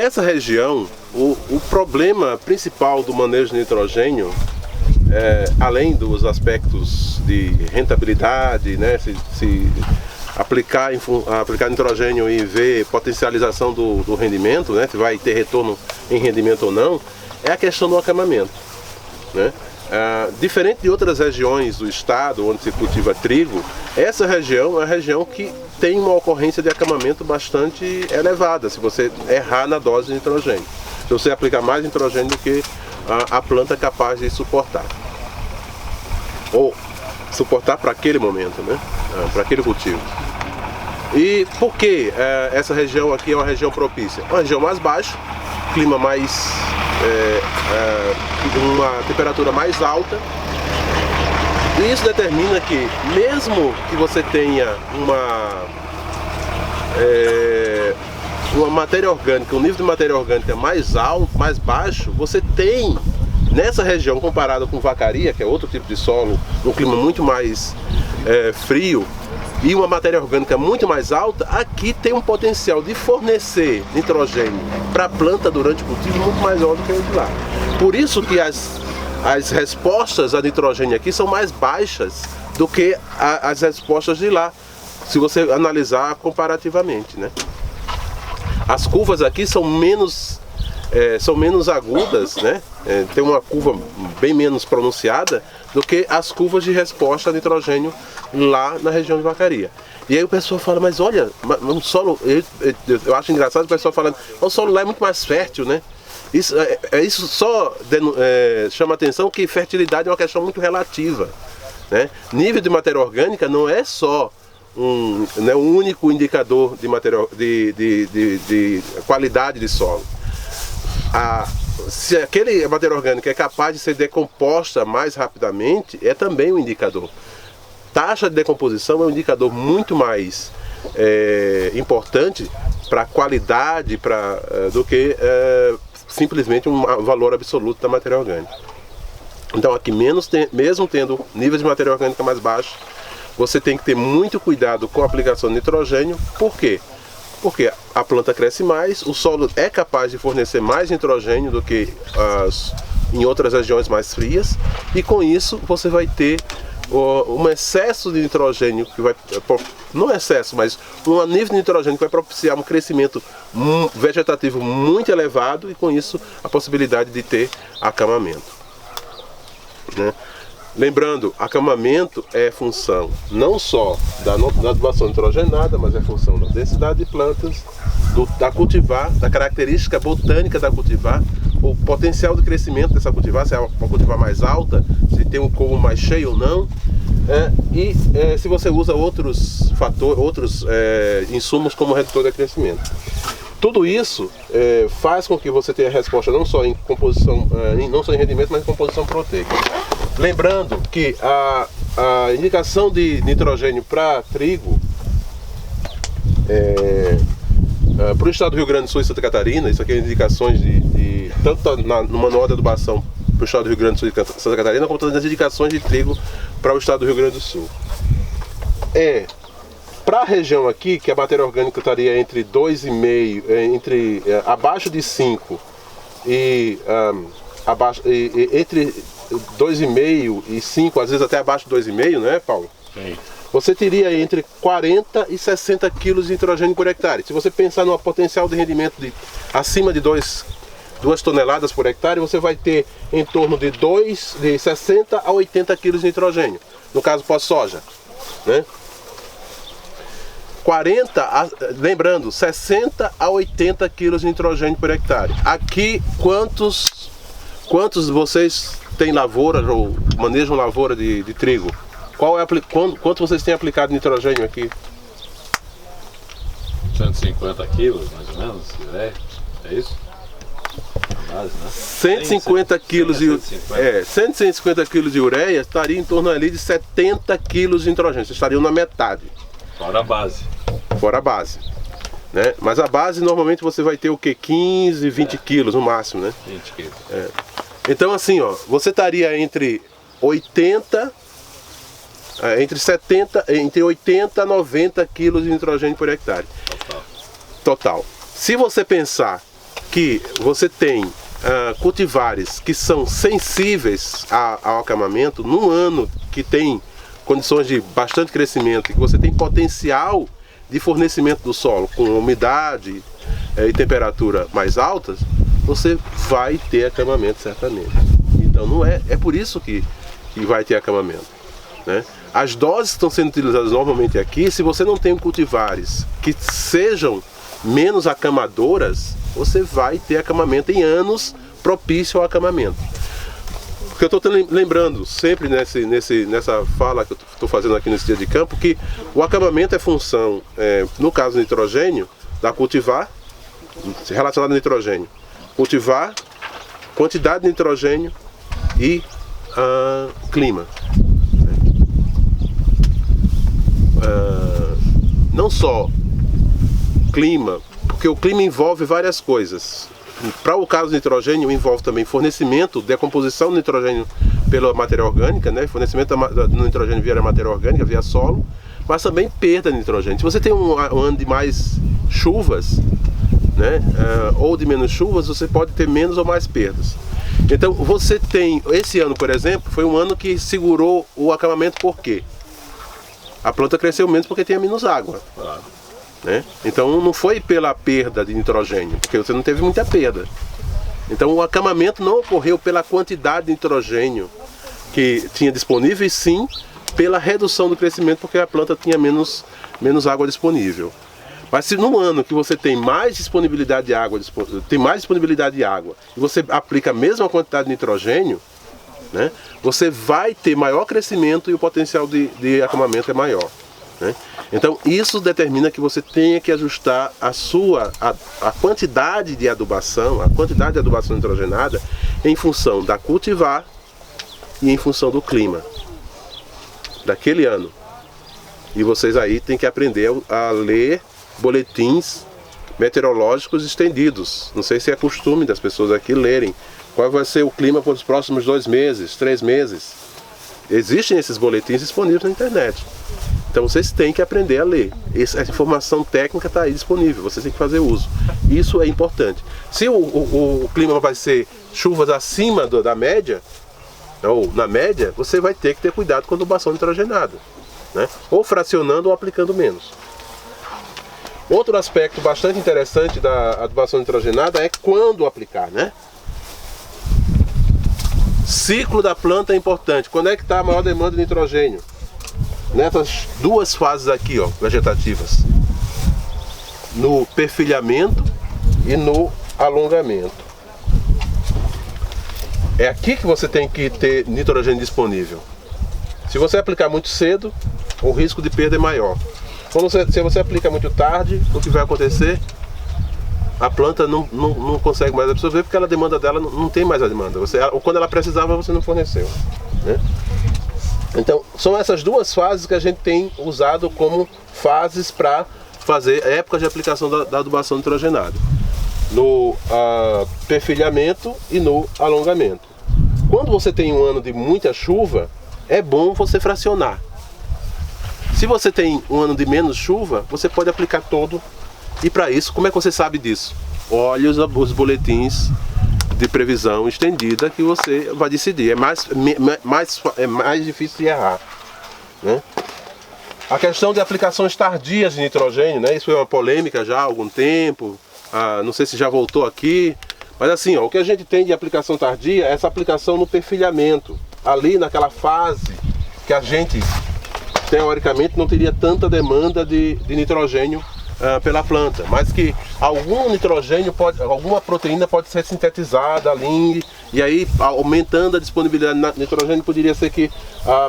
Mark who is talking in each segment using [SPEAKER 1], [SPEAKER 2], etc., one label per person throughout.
[SPEAKER 1] Essa região, o problema principal do manejo de nitrogênio, além dos aspectos de rentabilidade, né, se aplicar nitrogênio e ver potencialização do rendimento, né, se vai ter retorno em rendimento ou não, é a questão do acamamento, né? Diferente de outras regiões do estado onde se cultiva trigo, essa região é uma região que tem uma ocorrência de acamamento bastante elevada, se você errar na dose de nitrogênio. Se você aplicar mais nitrogênio do que a planta é capaz de suportar. Ou suportar para aquele momento, né? Para aquele cultivo. E por que essa região aqui é uma região propícia? Uma região mais baixa, clima mais... uma temperatura mais alta, e isso determina que mesmo que você tenha uma matéria orgânica, um nível de matéria orgânica mais alto, mais baixo, você tem nessa região, comparado com Vacaria, que é outro tipo de solo, um clima muito mais frio e uma matéria orgânica muito mais alta, aqui tem um potencial de fornecer nitrogênio para a planta durante o cultivo muito mais alto do que o de lá. Por isso que as respostas a nitrogênio aqui são mais baixas do que as respostas de lá, se você analisar comparativamente, né? As curvas aqui são menos agudas, né? Tem uma curva bem menos pronunciada do que as curvas de resposta a nitrogênio lá na região de Vacaria. E aí o pessoal fala, mas olha, um solo, eu acho engraçado o pessoal falando, o solo lá é muito mais fértil, né? Isso só chama atenção que fertilidade é uma questão muito relativa, né? Nível de matéria orgânica não é só um único indicador de qualidade de solo. Se aquele matéria orgânica é capaz de ser decomposta mais rapidamente, é também um indicador. Taxa de decomposição é um indicador muito mais importante para a qualidade do que simplesmente um valor absoluto da matéria orgânica. Então aqui, mesmo tendo níveis de matéria orgânica mais baixos, você tem que ter muito cuidado com a aplicação de nitrogênio. Por quê? Porque a planta cresce mais, o solo é capaz de fornecer mais nitrogênio do que em outras regiões mais frias, e com isso você vai ter um excesso de nitrogênio, não excesso, mas um nível de nitrogênio que vai propiciar um crescimento vegetativo muito elevado, e com isso a possibilidade de ter acamamento, né? Lembrando, acamamento é função não só da adubação nitrogenada, mas é função da densidade de plantas, da cultivar, da característica botânica da cultivar, o potencial de crescimento dessa cultivar, se é uma cultivar mais alta, se tem um colmo mais cheio ou não, se você usa outros fatores, outros insumos como redutor de crescimento. Tudo isso faz com que você tenha resposta não só em composição, não só em rendimento, mas em composição proteica. Lembrando que a indicação de nitrogênio para trigo, para o estado do Rio Grande do Sul e Santa Catarina, isso aqui é indicações tanto no manual de adubação para o estado do Rio Grande do Sul e Santa Catarina, como também as indicações de trigo para o estado do Rio Grande do Sul. Para a região aqui, que a matéria orgânica estaria entre 2,5, abaixo de 5 e entre 2,5 e 5, às vezes até abaixo de 2,5, né, Paulo?
[SPEAKER 2] Sim.
[SPEAKER 1] Você teria entre 40 e 60 kg de nitrogênio por hectare. Se você pensar num potencial de rendimento acima de 2 toneladas por hectare, você vai ter em torno de 60 a 80 kg de nitrogênio, no caso pós-soja, né? Lembrando, 60 a 80 kg de nitrogênio por hectare. Aqui, quantos de vocês têm lavoura ou manejam lavoura de trigo? Quanto vocês têm aplicado nitrogênio aqui?
[SPEAKER 2] 150 quilos, mais ou menos, é isso? Base, né?
[SPEAKER 1] 150 quilos de 150 kg de ureia estaria em torno ali de 70 kg de nitrogênio. Vocês estariam na metade.
[SPEAKER 2] Fora a base.
[SPEAKER 1] Fora a base, né? Mas a base normalmente você vai ter o que? 15, 20 quilos no máximo, né?
[SPEAKER 2] 20 quilos.
[SPEAKER 1] Então assim, ó, você estaria entre 80 a 90 quilos de nitrogênio por hectare. Total. Se você pensar que você tem cultivares que são sensíveis ao acamamento, num ano que tem condições de bastante crescimento, que você tem potencial de fornecimento do solo com umidade e temperatura mais altas, você vai ter acamamento certamente. Então não é por isso que vai ter acamamento, né? As doses que estão sendo utilizadas normalmente aqui, se você não tem cultivares que sejam menos acamadoras, você vai ter acamamento em anos propício ao acamamento. Porque eu estou lembrando sempre nessa fala que eu estou fazendo aqui nesse dia de campo, que o acamamento é função, no caso do nitrogênio, da cultivar, relacionado ao nitrogênio, cultivar, quantidade de nitrogênio e clima. Não só clima, porque o clima envolve várias coisas. Para o caso do nitrogênio, envolve também fornecimento, decomposição do nitrogênio pela matéria orgânica, né? Fornecimento do nitrogênio via matéria orgânica, via solo, mas também perda de nitrogênio. Se você tem um ano de mais chuvas, né? Ou de menos chuvas, você pode ter menos ou mais perdas. Então você tem, esse ano por exemplo, foi um ano que segurou o acamamento. Por quê? A planta cresceu menos porque tinha menos água. Né? Então não foi pela perda de nitrogênio, porque você não teve muita perda. Então o acamamento não ocorreu pela quantidade de nitrogênio que tinha disponível, e sim pela redução do crescimento, porque a planta tinha menos água disponível. Mas se no ano que você tem mais disponibilidade de água, e você aplica a mesma quantidade de nitrogênio, né, você vai ter maior crescimento e o potencial de acamamento é maior. Né? Então isso determina que você tenha que ajustar a quantidade de adubação, nitrogenada, em função da cultivar e em função do clima daquele ano. E vocês aí têm que aprender a ler boletins meteorológicos estendidos. Não sei se é costume das pessoas aqui lerem qual vai ser o clima para os próximos 2 meses, 3 meses. Existem esses boletins disponíveis na internet. Então vocês têm que aprender a ler. Essa informação técnica está aí disponível, vocês têm que fazer uso. Isso é importante. Se o clima vai ser chuvas acima da média, ou na média, você vai ter que ter cuidado com a adubação nitrogenada, né? Ou fracionando ou aplicando menos. Outro aspecto bastante interessante da adubação nitrogenada é quando aplicar, né? Ciclo da planta é importante. Quando é que está a maior demanda de nitrogênio? Nessas duas fases aqui, ó, vegetativas, no perfilhamento e no alongamento. É aqui que você tem que ter nitrogênio disponível. Se você aplicar muito cedo, o risco de perda é maior. Se você aplica muito tarde, o que vai acontecer? A planta não consegue mais absorver, porque a demanda dela não tem mais a demanda. Quando ela precisava, você não forneceu, né? Então, são essas duas fases que a gente tem usado como fases para fazer a época de aplicação da adubação nitrogenada. No perfilhamento e no alongamento. Quando você tem um ano de muita chuva, é bom você fracionar. Se você tem um ano de menos chuva, você pode aplicar todo. E para isso, como é que você sabe disso? Olhe os boletins de previsão estendida que você vai decidir. É mais difícil de errar, né? A questão de aplicações tardias de nitrogênio, né? Isso é uma polêmica já há algum tempo. Não sei se já voltou aqui. Mas assim, ó, o que a gente tem de aplicação tardia é essa aplicação no perfilhamento. Ali naquela fase que a gente, teoricamente, não teria tanta demanda de nitrogênio pela planta, mas que algum nitrogênio alguma proteína pode ser sintetizada ali, e aí aumentando a disponibilidade de nitrogênio poderia ser que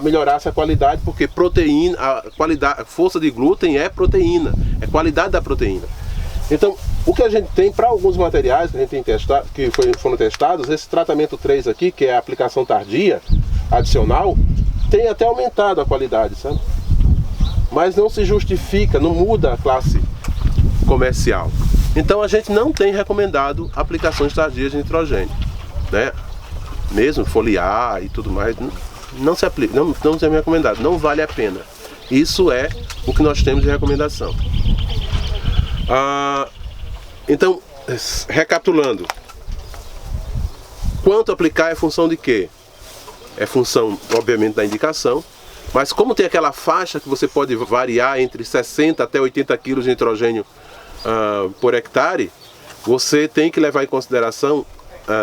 [SPEAKER 1] melhorasse a qualidade, porque proteína, a força de glúten é proteína, é qualidade da proteína. Então, o que a gente tem para alguns materiais que a gente tem testado, que foram testados, esse tratamento 3 aqui, que é a aplicação tardia adicional, tem até aumentado a qualidade, sabe? Mas não se justifica, não muda a classe comercial. Então a gente não tem recomendado aplicações tardias de nitrogênio, né? Mesmo foliar e tudo mais, não se aplica, não é recomendado, não vale a pena. Isso é o que nós temos de recomendação. Então, recapitulando, quanto aplicar é função de quê? É função, obviamente, da indicação, mas como tem aquela faixa que você pode variar entre 60 até 80 kg de nitrogênio por hectare, você tem que levar em consideração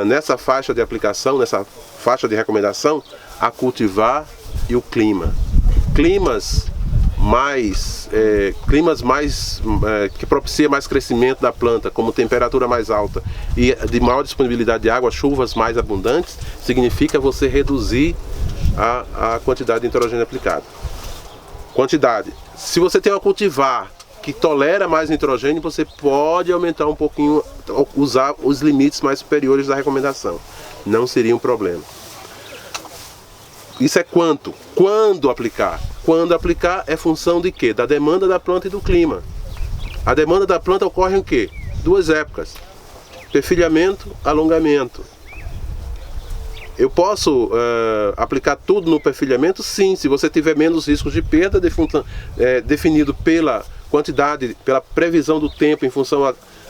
[SPEAKER 1] nessa faixa de aplicação, nessa faixa de recomendação, a cultivar e o clima. Climas mais que propicia mais crescimento da planta, como temperatura mais alta e de maior disponibilidade de água, chuvas mais abundantes, significa você reduzir a quantidade de nitrogênio aplicado. Quantidade. Se você tem uma cultivar que tolera mais nitrogênio, você pode aumentar um pouquinho, usar os limites mais superiores da recomendação. Não seria um problema. Isso é quanto? Quando aplicar? Quando aplicar é função de quê? Da demanda da planta e do clima. A demanda da planta ocorre em quê? 2 épocas. Perfilhamento, alongamento. Eu posso aplicar tudo no perfilhamento? Sim, se você tiver menos riscos de perda, definido pela quantidade, pela previsão do tempo em função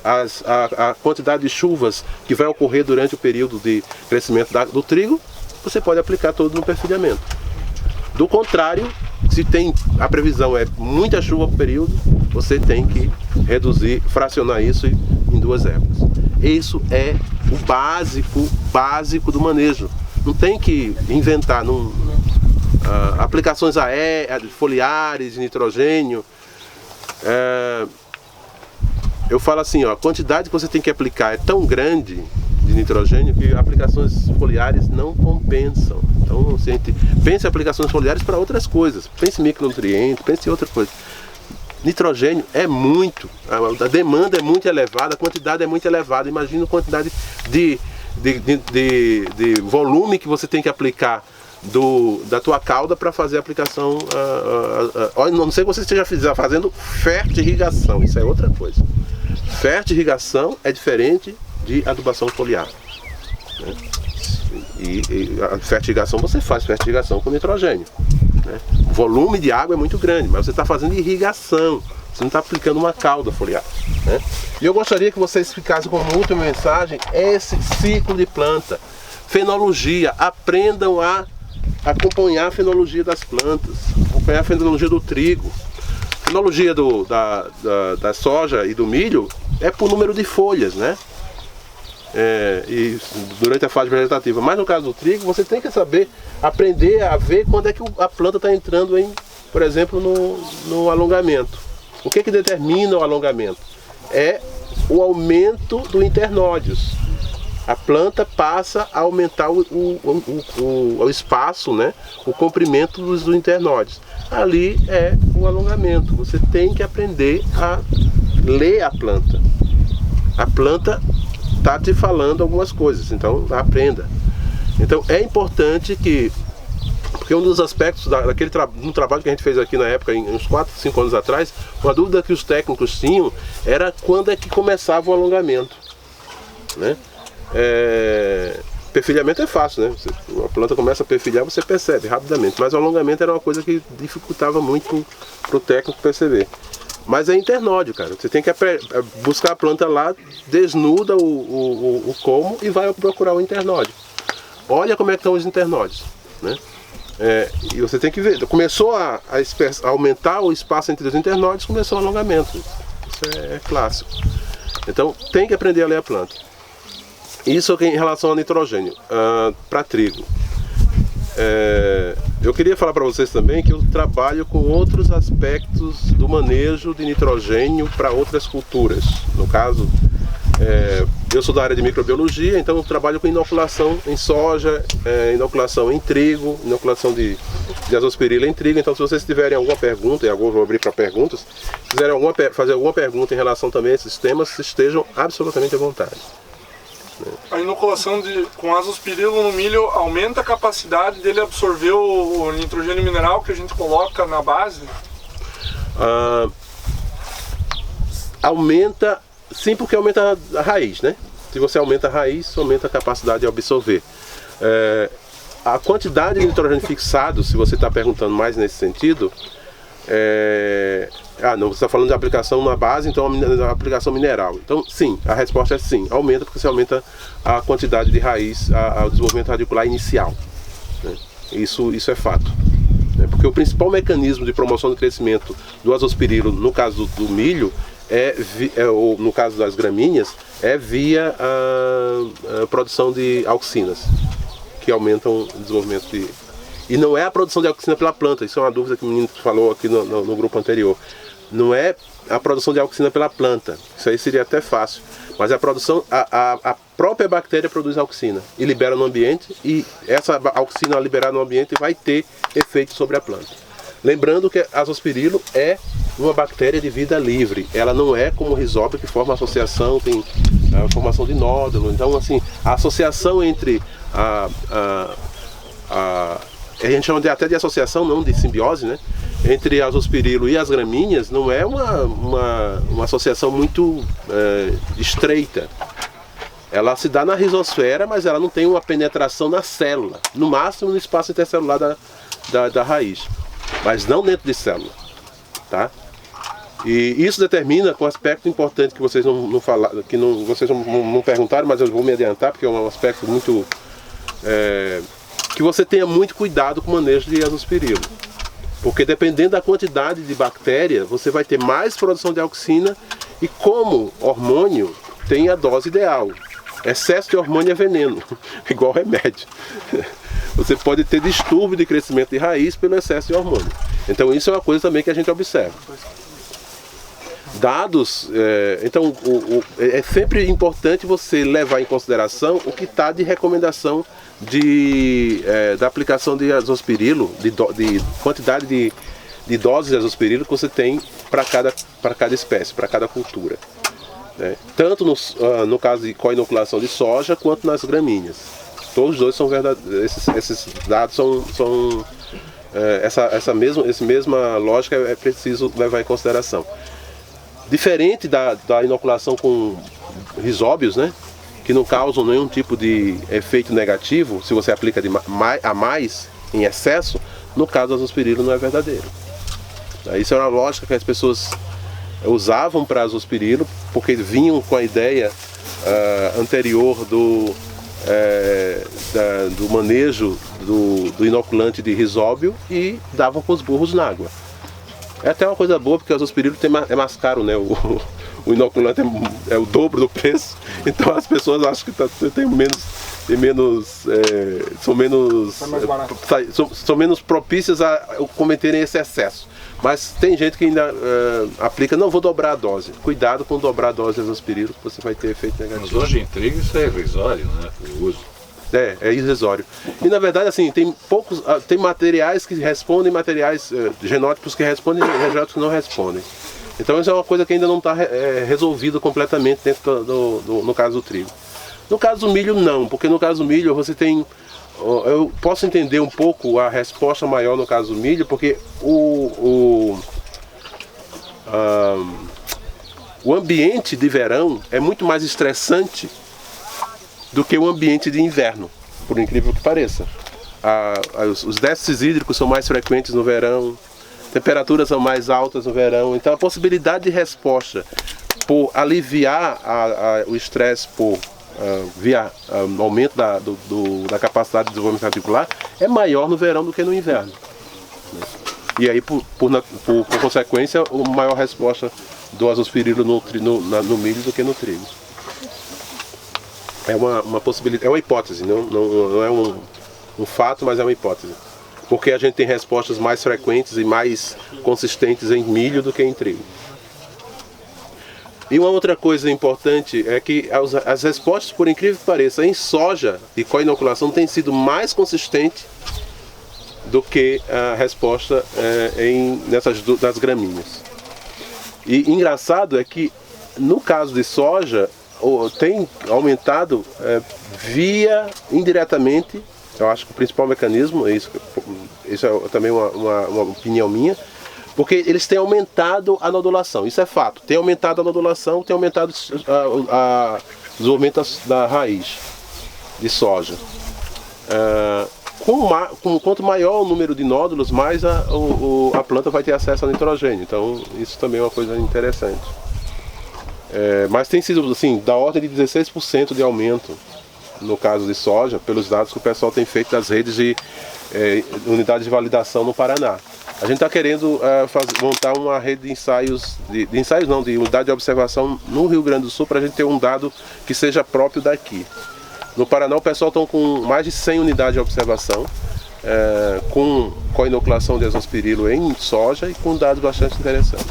[SPEAKER 1] a quantidade de chuvas que vai ocorrer durante o período de crescimento do trigo, você pode aplicar tudo no perfilhamento. Do contrário, se a previsão é muita chuva por período, você tem que reduzir, fracionar isso em 2 épocas. Isso é o básico do manejo. Não tem que inventar aplicações foliares de nitrogênio. Eu falo assim, a quantidade que você tem que aplicar é tão grande de nitrogênio que aplicações foliares não compensam. Então, pense em aplicações foliares para outras coisas. Pense em micronutrientes, pense em outra coisa. Nitrogênio é muito, a demanda é muito elevada, a quantidade é muito elevada. Imagina a quantidade de volume que você tem que aplicar da tua cauda para fazer a aplicação. Não sei se você esteja fazendo fertirrigação, isso é outra coisa. Fertirrigação é diferente de adubação foliar, né? E a fertirrigação, você faz fertirrigação com nitrogênio, né? O volume de água é muito grande, mas você está fazendo irrigação, você não está aplicando uma cauda foliar, né? E eu gostaria que vocês ficassem como última mensagem esse ciclo de planta, fenologia. Aprendam a acompanhar a fenologia das plantas, acompanhar a fenologia do trigo. A fenologia da soja e do milho é por número de folhas, né? E durante a fase vegetativa. Mas no caso do trigo, você tem que aprender a ver quando é que a planta está entrando por exemplo, no alongamento. O que determina o alongamento? É o aumento do internódios. A planta passa a aumentar o espaço, né? O comprimento dos internódios. Ali é o alongamento. Você tem que aprender a ler a planta. A planta está te falando algumas coisas, então aprenda. Então é importante porque um dos aspectos do trabalho que a gente fez aqui na época, uns 4, 5 anos atrás, uma dúvida que os técnicos tinham era quando é que começava o alongamento, né? Perfilhamento é fácil, né? A planta começa a perfilhar, você percebe rapidamente, mas o alongamento era uma coisa que dificultava muito para o técnico perceber. Mas é internódio, cara. Você tem que buscar a planta lá, desnuda o colmo e vai procurar o internódio. Olha como é que estão os internódios, né? E você tem que ver. Começou a aumentar o espaço entre os internódios, começou o alongamento. Isso é clássico. Então tem que aprender a ler a planta. Isso em relação ao nitrogênio para trigo. Eu queria falar para vocês também que eu trabalho com outros aspectos do manejo de nitrogênio para outras culturas. No caso, eu sou da área de microbiologia, então eu trabalho com inoculação em soja, inoculação em trigo, inoculação de azospirila em trigo. Então, se vocês tiverem alguma pergunta, e agora eu vou abrir para perguntas, se quiserem fazer alguma pergunta em relação também a esses temas, estejam absolutamente à vontade.
[SPEAKER 3] A inoculação com azospirilo no milho aumenta a capacidade dele absorver o nitrogênio mineral que a gente coloca na base?
[SPEAKER 1] Aumenta, sim, porque aumenta a raiz, né? Se você aumenta a raiz, aumenta a capacidade de absorver. A quantidade de nitrogênio fixado, se você está perguntando mais nesse sentido, Não, você está falando de aplicação na base, então a aplicação mineral. Então, sim, a resposta é sim, aumenta porque você aumenta a quantidade de raiz, o desenvolvimento radicular inicial. Né? Isso é fato. Né? Porque o principal mecanismo de promoção do crescimento do azospirilo, no caso do milho, ou no caso das gramíneas, é via a produção de auxinas, que aumentam o desenvolvimento de... E não é a produção de auxina pela planta, isso é uma dúvida que o menino falou aqui no grupo anterior. Não é a produção de auxina pela planta, isso aí seria até fácil, mas a produção, a própria bactéria produz auxina e libera no ambiente, e essa auxina liberada no ambiente vai ter efeito sobre a planta. Lembrando que a azospirilo é uma bactéria de vida livre, ela não é como o rizóbio que forma associação, tem a formação de nódulo. Então, assim, a associação entre a gente chama até de associação, não de simbiose, né? Entre a azospirilo e as gramíneas não é uma associação muito estreita. Ela se dá na rizosfera, mas ela não tem uma penetração na célula, no máximo no espaço intercelular da raiz, mas não dentro de célula, tá? E isso determina com um aspecto importante que vocês não falaram, que vocês não perguntaram, mas eu vou me adiantar porque é um aspecto muito que você tenha muito cuidado com o manejo de azospirilo. Porque dependendo da quantidade de bactéria, você vai ter mais produção de auxina, e como hormônio tem a dose ideal. Excesso de hormônio é veneno, igual remédio. Você pode ter distúrbio de crescimento de raiz pelo excesso de hormônio. Então isso é uma coisa também que a gente observa. Dados, então é sempre importante você levar em consideração o que está de recomendação da aplicação de azospirilo, de quantidade de doses de azospirilo que você tem para cada espécie, para cada cultura. Né? Tanto no caso de coinoculação de soja, quanto nas gramíneas. Todos os dois são verdadeiros, esses dados são essa mesma lógica é preciso levar em consideração. Diferente da inoculação com rizóbios, né, que não causam nenhum tipo de efeito negativo, se você aplica a mais em excesso, no caso do azospirilo não é verdadeiro. Isso é uma lógica que as pessoas usavam para azospirilo, porque vinham com a ideia anterior do manejo do inoculante de rizóbio e davam com os burros na água. É até uma coisa boa, porque o azospirilo é mais caro, né? O inoculante é o dobro do preço, então as pessoas acham que são menos propícias a cometerem esse excesso. Mas tem gente que ainda aplica, não vou dobrar a dose. Cuidado com dobrar a dose de azospirilo, que você vai ter efeito negativo.
[SPEAKER 2] Mas hoje em trigo isso é irrisório, né? O uso.
[SPEAKER 1] É irrisório. E na verdade, assim, tem materiais que respondem, materiais genótipos que respondem e genótipos que não respondem. Então isso é uma coisa que ainda não está resolvida completamente dentro no caso do trigo. No caso do milho, não, porque no caso do milho você tem... Eu posso entender um pouco a resposta maior no caso do milho, porque o ambiente de verão é muito mais estressante do que o ambiente de inverno, por incrível que pareça. Os déficits hídricos são mais frequentes no verão, temperaturas são mais altas no verão, então a possibilidade de resposta por aliviar o estresse via aumento da capacidade de desenvolvimento radicular é maior no verão do que no inverno. E aí, por consequência, a maior resposta do azospirilo no milho do que no trigo. É uma possibilidade, é uma hipótese, não é um fato, mas é uma hipótese. Porque a gente tem respostas mais frequentes e mais consistentes em milho do que em trigo. E uma outra coisa importante é que as respostas, por incrível que pareça, em soja e coinoculação têm sido mais consistentes do que a resposta nas gramíneas. E engraçado é que no caso de soja tem aumentado indiretamente, eu acho que o principal mecanismo, isso é também uma opinião minha, porque eles têm aumentado a nodulação, isso é fato. Tem aumentado a nodulação, tem aumentado o desenvolvimento da raiz de soja. quanto maior o número de nódulos, mais a planta vai ter acesso ao nitrogênio. Então isso também é uma coisa interessante. Mas tem sido assim, da ordem de 16% de aumento no caso de soja, pelos dados que o pessoal tem feito das redes de unidades de validação no Paraná. A gente está querendo montar uma rede de ensaios, de unidade de observação no Rio Grande do Sul, para a gente ter um dado que seja próprio daqui. No Paraná o pessoal está com mais de 100 unidades de observação, com a inoculação de azospirilo em soja e com dados bastante interessantes.